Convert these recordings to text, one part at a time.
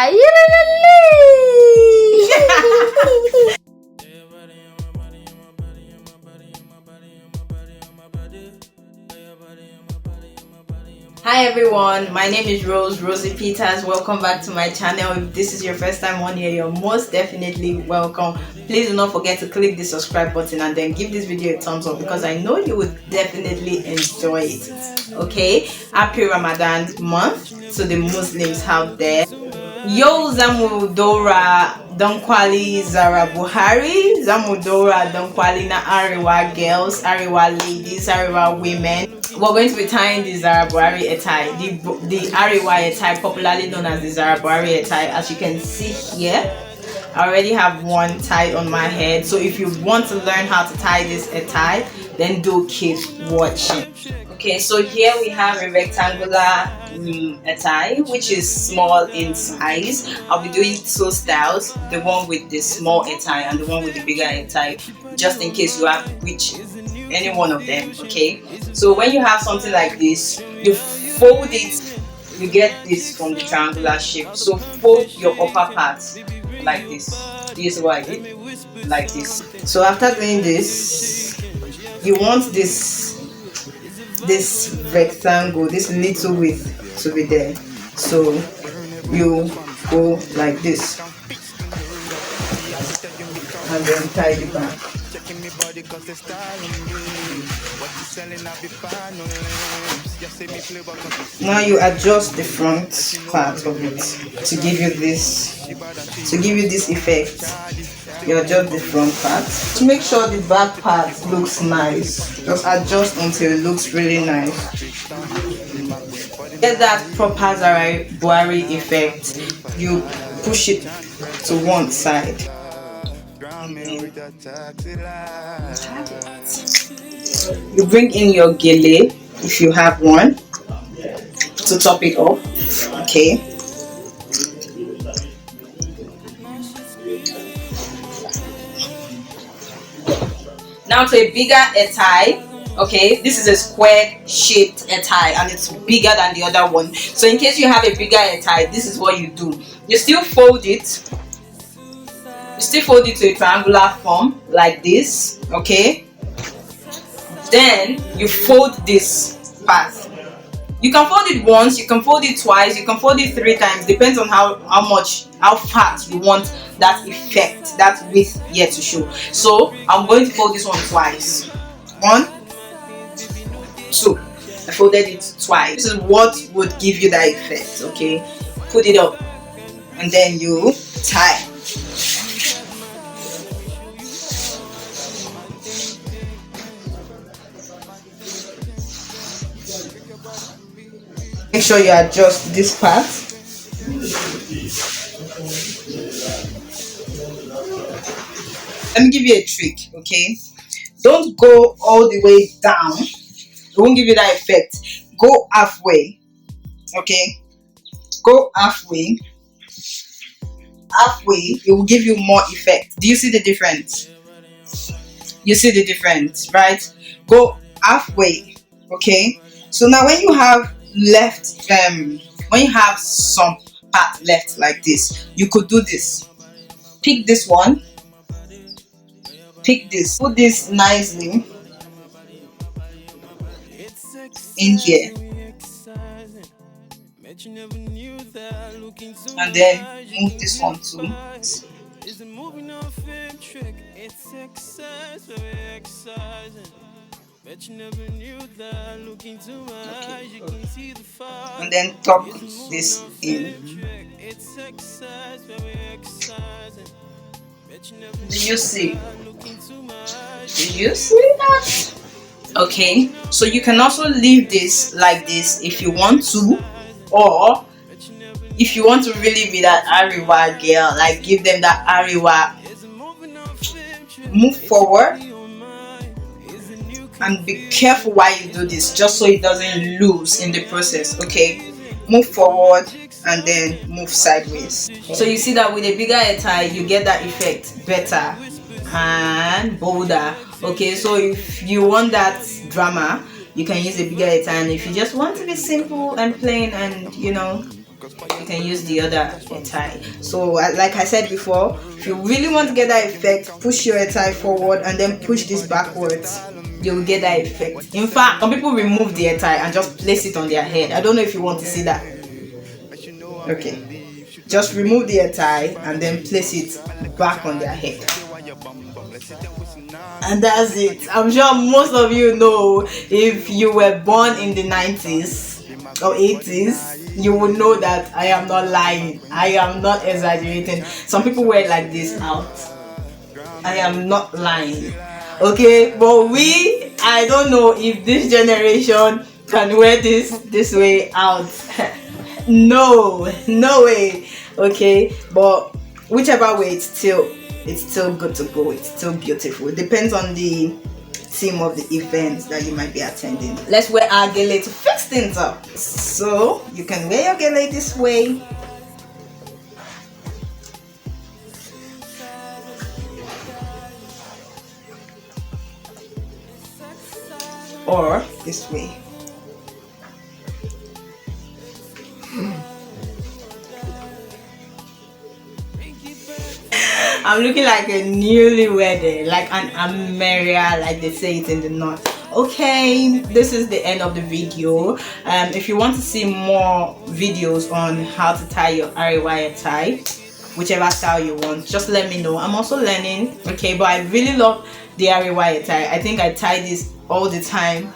Are you really? Hi everyone, my name is Rosie Peters. Welcome back to my channel. If this is your first time on here, you're most definitely welcome. Please do not forget to click the subscribe button and then give this video a thumbs up because I know you would definitely enjoy it. Okay, happy Ramadan month to the Muslims out there. Yo, Zamudora Dankwali Zahra Buhari, Zamudora Dankwali na Arewa girls, Arewa ladies, Arewa women. We're going to be tying the Zahra Buhari Headtie, the Arewa Headtie, popularly known as the Zahra Buhari Headtie. As you can see here, I already have one tied on my head. So if you want to learn how to tie this Headtie, then do keep watching. Okay, so here we have a rectangular Headtie, which is small in size. I'll be doing two styles, the one with the small Headtie and the one with the bigger Headtie, just in case you have any one of them. Okay, so when you have something like this, you fold it, you get this from the triangular shape. So fold your upper part like this. This is what I did, like this. So after doing this, you want this rectangle, this little width to be there. So you go like this and then tie the back. Now you adjust the front part of it to give you this effect. You adjust the front part to make sure the back part looks nice. Just adjust until it looks really nice. Get that proper Zahra Buhari effect. You push it to one side. You bring in your gele if you have one to top it off. Okay. Now to a bigger Headtie. Okay, this is a square shaped Headtie and it's bigger than the other one. So in case you have a bigger Headtie, this is what you do. You still fold it. You still fold it to a triangular form like this. Okay. Then you fold this part. You can fold it once, you can fold it twice, you can fold it 3 times, depends on how fat you want that effect, that width here to show. So I'm going to fold this one twice. 1, 2. I folded it twice. This is what would give you that effect. Okay, put it up and then you tie. Make sure you adjust this part. Let me give you a trick, okay? Don't go all the way down. It won't give you that effect. Go halfway, okay? Go halfway. Halfway, it will give you more effect. Do you see the difference? You see the difference, right? Go halfway, okay? So now when you have when you have some part left like this, you could do this. Pick this one, pick this, put this nicely in here, and then move this one too. Okay. And then tuck this in. Do you see? Do you see that? Okay, so you can also leave this like this if you want to, or if you want to really be that Arewa girl, like give them that Arewa, move forward. And be careful while you do this, just so it doesn't lose in the process. Okay, move forward and then move sideways. So you see that with a bigger Headtie, you get that effect better and bolder. Okay, so if you want that drama, you can use a bigger Headtie, and if you just want to be simple and plain and you can use the other hair tie. So like I said before, if you really want to get that effect, push your hair tie forward and then push this backwards. You will get that effect. In fact, some people remove the hair tie and just place it on their head. I don't know if you want to see that. Okay, just remove the hair tie and then place it back on their head. And that's it. I'm sure most of you know, if you were born in the 90s or 80s, you will know that I am not lying. I am not exaggerating. Some people wear like this out. I am not lying. Okay, but I don't know if this generation can wear this way out. No way. Okay, but whichever way, it's still good to go. It's still beautiful. It depends on the theme of the event that you might be attending. Let's wear our gele to fix things up. So you can wear your gele this way, or this way. I'm looking like a newlywed, like an Ameria, like they say it in the north. Okay, this is the end of the video. If you want to see more videos on how to tie your arewa hair tie, whichever style you want, just let me know. I'm also learning, okay, but I really love the arewa hair tie. I think I tie this all the time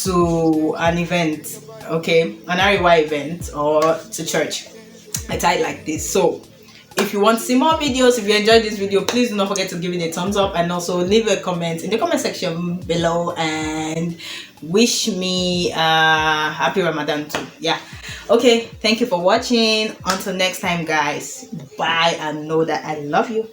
to an event, okay, an arewa event or to church. I tie it like this. So if you want to see more videos, if you enjoyed this video, please do not forget to give it a thumbs up and also leave a comment in the comment section below and wish me happy Ramadan too. Yeah, okay, thank you for watching. Until next time, guys, bye, and know that I love you.